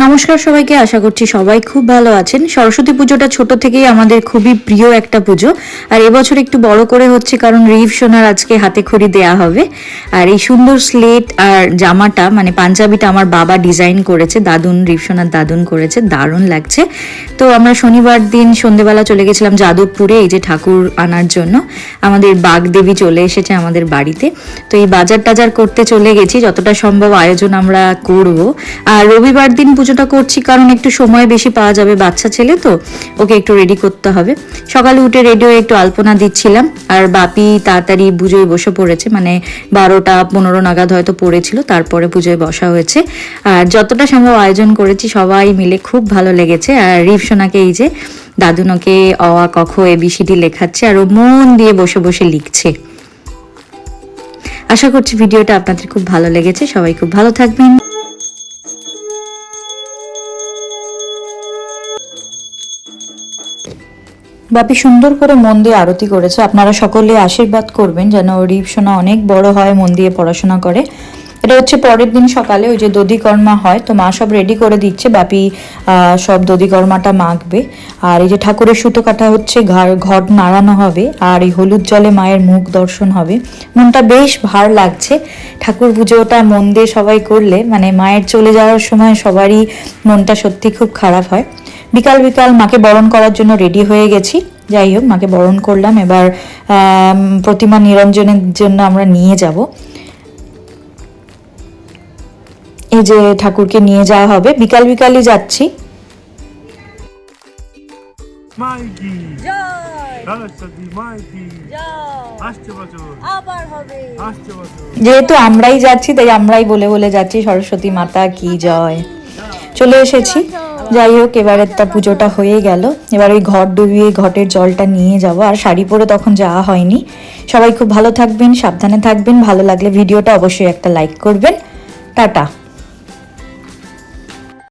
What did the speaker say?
নমস্কার সবাইকে, আশা করছি সবাই খুব ভালো আছেন। সরস্বতী পুজোটা ছোট থেকেই আমাদের খুবই প্রিয় একটা পুজো, আর এবছর একটু বড় করে হচ্ছে কারণ রিভ সোনার আজকে হাতে খড়ি দেয়া হবে। আর এই সুন্দর স্লেট আর জামাটা মানে পাঞ্জাবিটা আমার বাবা ডিজাইন করেছে, দাদুন রিভ সোনার দাদুন করেছে, দারুণ লাগছে। তো আমরা শনিবার দিন সন্ধেবেলা চলে গেছিলাম যাদবপুরে এই যে ঠাকুর আনার জন্য। আমাদের বাগদেবী চলে এসেছে আমাদের বাড়িতে, তো এই বাজার টাজার করতে চলে গেছি, যতটা সম্ভব আয়োজন আমরা করব। আর রবিবার দিন পুজোটা করছি কারণ একটু সময় বেশি পাওয়া যাবে, বাচ্চা ছেলে তো ওকে একটু রেডি করতে হবে। সকালে উঠে রেডি হয়ে একটু আলপনা দিচ্ছিলাম, আর বাপি তাড়াতাড়ি পুজোয় বসে পড়েছে, মানে 12টা 15 নাগাদ হয়তো পড়েছিল, তারপরে পুজোয় বসা হয়েছে। আর যতটা সম্ভব আয়োজন করেছি সবাই মিলে, খুব ভালো লেগেছে। আর রিভ সোনাকে এই যে দাদুনকে অ আ ক খ ABCD লেখাচ্ছে, আর ও মন দিয়ে বসে বসে লিখছে। আশা করছি ভিডিওটা আপনাদের খুব ভালো লেগেছে, সবাই খুব ভালো থাকবেন। বাপি সুন্দর করে মন দিয়ে আরতি করেছে, আপনারা সকলে আশীর্বাদ করবেন যেন রিভ সোনা অনেক বড় হয়, মন দিয়ে পড়াশোনা করে। এটা হচ্ছে পরের দিন সকালে ওই যে দধিকর্মা হয়, তো মা সব রেডি করে দিচ্ছে, বাপি সব দধিকর্মাটা মাখবে। আর এই যে ঠাকুরের সুতো কাটা হচ্ছে, ঘট নাড়ানো হবে, আর এই হলুদ জলে মায়ের মুখ দর্শন হবে। মনটা বেশ ভার লাগছে, ঠাকুর পুজোটা মন দিয়ে সবাই করলে মানে মায়ের চলে যাওয়ার সময় সবারই মনটা সত্যি খুব খারাপ হয়। বিকাল বিকাল মাকে বরণ করার জন্য রেডি হয়ে গেছি। যাই হোক, মাকে বরণ করলাম, এবার প্রতিমা নিরঞ্জনের জন্য আমরা নিয়ে যাব। এই যে ঠাকুরকে নিয়ে যাওয়া হবে, বিকাল বিকালই যাচ্ছি। যেহেতু আমরাই যাচ্ছি তাই আমরাই বলে বলে যাচ্ছি সরস্বতী মাতা কি জয়। চলে এসেছি। যাই হোক, এবারে তা পুজোটা হয়ে গেল, এবার ওই ঘট ডুবিয়ে ঘটের জলটা নিয়ে যাব। আর শাড়ি পরে তখন যাওয়া হয়নি। সবাই খুব ভালো থাকবেন, সাবধানে থাকবেন। ভালো লাগলে ভিডিওটা অবশ্যই একটা লাইক করবেন। টাটা।